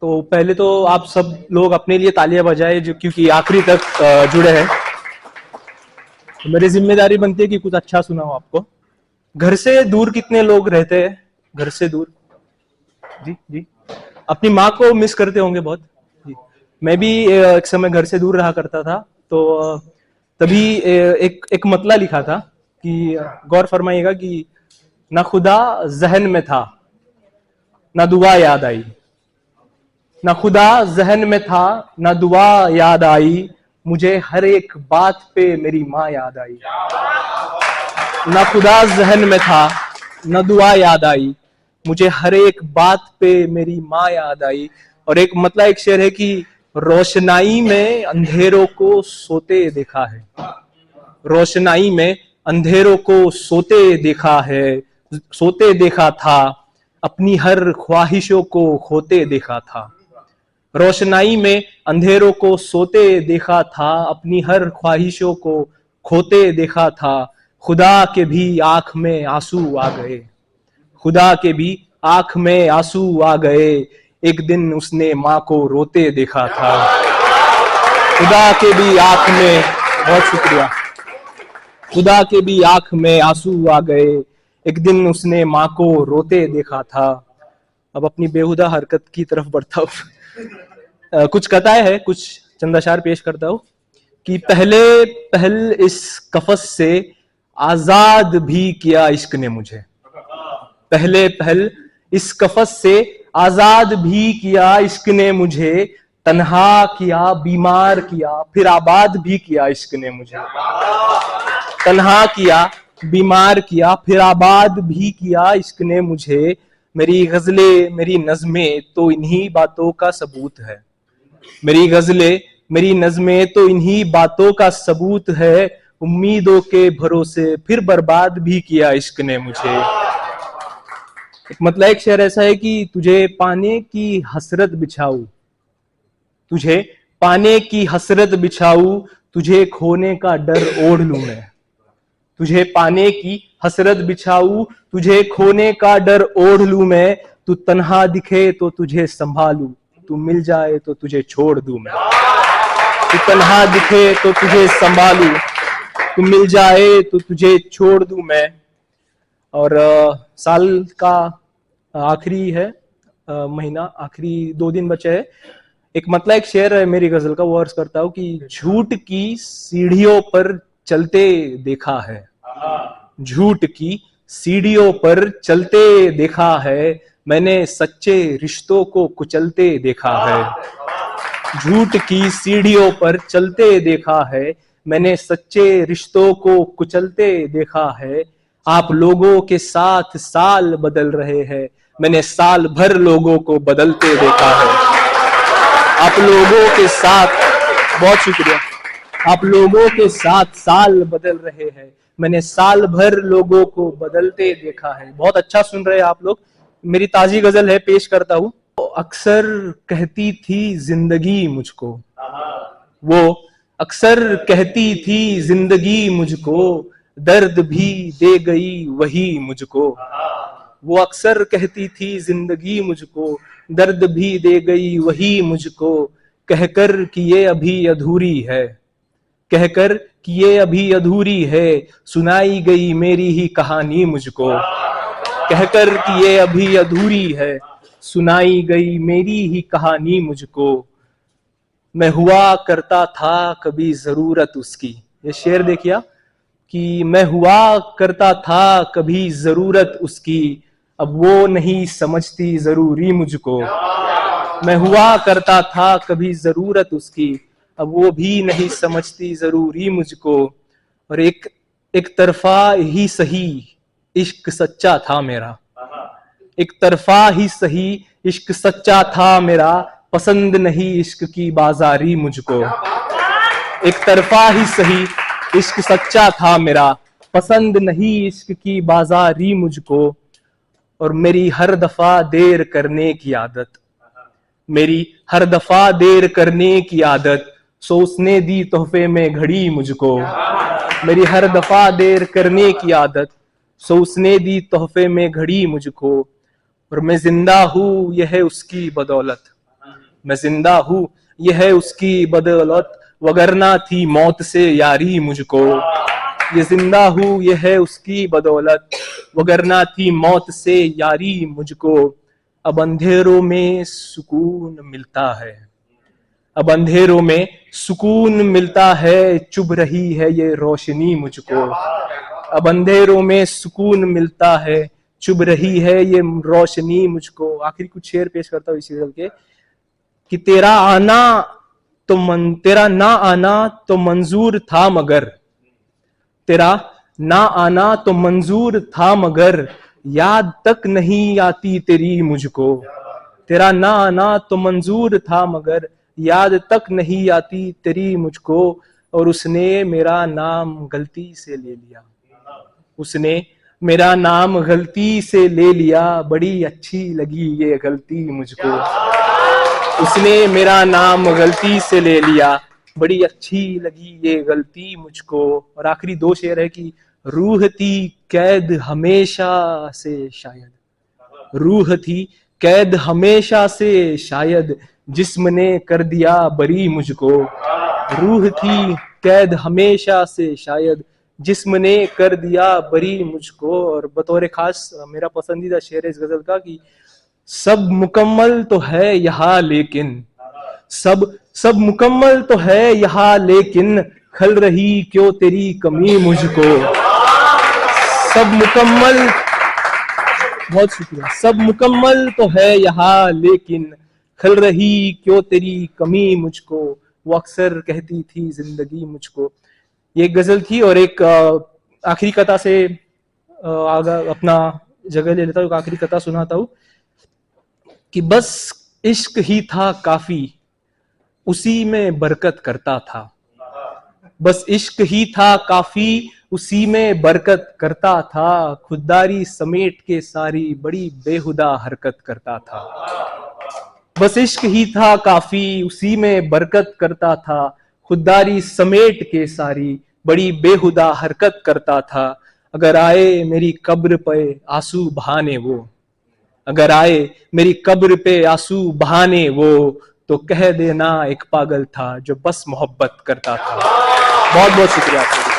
तो पहले तो आप सब लोग अपने लिए तालियां बजाए जो क्योंकि आखिरी तक जुड़े हैं। तो मेरी जिम्मेदारी बनती है कि कुछ अच्छा सुनाऊं आपको। घर से दूर कितने लोग रहते हैं? घर से दूर जी जी अपनी माँ को मिस करते होंगे बहुत जी। मैं भी एक समय घर से दूर रहा करता था। तो तभी एक एक मतला लिखा था कि गौर फरमाइएगा कि ना खुदा जहन में था ना दुआ याद आई, ना खुदा जहन में था ना दुआ याद आई, मुझे हर एक बात पे मेरी माँ याद आई। ना खुदा जहन में था ना दुआ याद आई, मुझे हर एक बात पे मेरी माँ याद आई। और एक मतलब एक शेर है कि रोशनाई में अंधेरों को सोते देखा है, रोशनाई में अंधेरों को सोते देखा है, सोते देखा था, अपनी हर ख्वाहिशों को खोते देखा था। रोशनाई में अंधेरों को सोते देखा था, अपनी हर ख्वाहिशों को खोते देखा था। खुदा के भी आंख में आंसू आ गए, खुदा के भी आंख में आंसू आ गए, एक दिन उसने माँ को रोते देखा था। खुदा के भी आंख में, बहुत शुक्रिया, खुदा के भी आंख में आंसू आ गए, एक दिन उसने माँ को रोते देखा था। अब अपनी बेहुदा हरकत की तरफ बढ़ता हूँ। कुछ कथाएं है, कुछ चंद अशार पेश करता हूँ कि पहले पहल इस कफस से आजाद भी किया इश्क ने मुझे, पहले पहल इस कफस से आजाद भी किया इश्क ने मुझे, तन्हा किया बीमार किया फिर आबाद भी किया इश्क ने मुझे। तन्हा किया बीमार किया फिर आबाद भी किया इश्क ने मुझे। मेरी गजलें मेरी नज़में तो इन्हीं बातों का सबूत है, मेरी गजलें मेरी नज़में तो इन्हीं बातों का सबूत है, उम्मीदों के भरोसे फिर बर्बाद भी किया इश्क ने मुझे। एक मतलब एक शेर ऐसा है कि तुझे पाने की हसरत बिछाऊं, तुझे पाने की हसरत बिछाऊं, तुझे खोने का डर ओढ़ लूं मैं, तुझे पाने की हसरत बिछाऊं, तुझे खोने का डर ओढ़ लूं मैं। तू तन्हा दिखे तो तुझे संभालूं, तू मिल जाए तो तुझे छोड़ दूं मैं। तू तन्हा दिखे तो तुझे संभालूं, तू मिल जाए तो तुझे छोड़ दूं मैं। और साल का आखिरी है महीना, आखिरी 2 दिन बचे हैं। एक मतलब एक शेर है मेरी गजल का, वो अर्ज करता हूँ कि झूठ की सीढ़ियों पर चलते देखा है, झूठ की सीढ़ियों पर चलते देखा है, मैंने सच्चे रिश्तों को कुचलते देखा है। झूठ की सीढ़ियों पर चलते देखा है, मैंने सच्चे रिश्तों को कुचलते देखा है। आप लोगों के साथ साल बदल रहे हैं, मैंने साल भर लोगों को बदलते देखा है। आप लोगों के साथ, बहुत शुक्रिया, आप लोगों के साथ साल बदल रहे हैं, मैंने साल भर लोगों को बदलते देखा है। बहुत अच्छा सुन रहे हैं आप लोग। मेरी ताजी गजल है, पेश करता हूँ। तो अक्सर कहती थी जिंदगी मुझको, वो अक्सर कहती थी जिंदगी मुझको, दर्द भी दे गई वही मुझको। वो अक्सर कहती थी जिंदगी मुझको, दर्द भी दे गई वही मुझको। कहकर कि ये अभी अधूरी है, कहकर कि ये अभी अधूरी है, सुनाई गई मेरी ही कहानी मुझको। कहकर कि ये अभी अधूरी है, सुनाई गई मेरी ही कहानी मुझको। मैं हुआ करता था कभी जरूरत उसकी, ये शेर देखिए कि मैं हुआ करता था कभी जरूरत उसकी, अब वो नहीं समझती जरूरी मुझको। मैं हुआ करता था कभी जरूरत उसकी, अब वो भी नहीं समझती जरूरी मुझको। और एक तरफा ही सही इश्क सच्चा था मेरा, एक तरफा ही सही इश्क सच्चा था मेरा, पसंद नहीं इश्क की बाजारी मुझको। एक तरफा ही सही इश्क सच्चा था मेरा, पसंद नहीं इश्क की बाजारी मुझको। और मेरी हर दफा देर करने की आदत, मेरी हर दफा देर करने की आदत, सो उसने दी तोहफे में घड़ी मुझको। मेरी हर दफा देर करने की आदत, सो उसने दी तोहफे में घड़ी मुझको। और मैं जिंदा हूं यह है उसकी बदौलत, मैं जिंदा हूँ ये है उसकी बदौलत, वगरना थी मौत से यारी मुझको। ये जिंदा हूँ ये है उसकी बदौलत, वगरना थी मौत से यारी मुझको। अब अंधेरों में सुकून मिलता है, अब अंधेरों में सुकून मिलता है, चुभ रही है ये रोशनी मुझको। अब अंधेरों में सुकून मिलता है, चुभ रही है ये रोशनी मुझको। आखिरी कुछ शेर पेश करता हूँ इसी के कि तेरा ना आना तो मंजूर था मगर, तेरा ना आना तो मंजूर था मगर, याद तक नहीं आती तेरी मुझको। तेरा ना आना तो मंजूर था मगर, याद तक नहीं आती तेरी मुझको। और उसने मेरा नाम गलती से ले लिया, उसने मेरा नाम गलती से ले लिया, बड़ी अच्छी लगी ये गलती मुझको। उसने मेरा नाम गलती से ले लिया, बड़ी अच्छी लगी ये गलती मुझको। और आखिरी दो शेर है कि रूह थी कैद हमेशा से शायद, रूह थी कैद हमेशा से शायद, जिस्म ने कर दिया बरी मुझको। रूह थी कैद हमेशा से शायद, जिस्म ने कर दिया बरी मुझको। और बतौर खास मेरा पसंदीदा शेर है इस गजल का कि सब मुकम्मल तो है यहाँ लेकिन, सब मुकम्मल तो है यहाँ लेकिन, खल रही क्यों तेरी कमी मुझको। सब मुकम्मल, बहुत शुक्रिया। सब मुकम्मल तो है यहाँ लेकिन, खल रही क्यों तेरी कमी मुझको। वो अक्सर कहती थी जिंदगी मुझको। ये एक गजल थी। और एक आखिरी कथा से आगा अपना जगह ले लेता हूँ। आखिरी कथा सुनाता हूँ कि बस इश्क ही था काफी, उसी में बरकत करता था। बस इश्क ही था काफी, उसी में बरकत करता था। खुददारी समेट के सारी बड़ी बेहुदा हरकत करता था। बस इश्क ही था काफी, उसी में बरकत करता था। खुददारी समेट के सारी बड़ी बेहुदा हरकत करता था। अगर आए मेरी कब्र पे आंसू बहाने वो, अगर आए मेरी कब्र पे आंसू बहाने वो, तो कह देना एक पागल था जो बस मोहब्बत करता था। बहुत बहुत शुक्रिया आपका।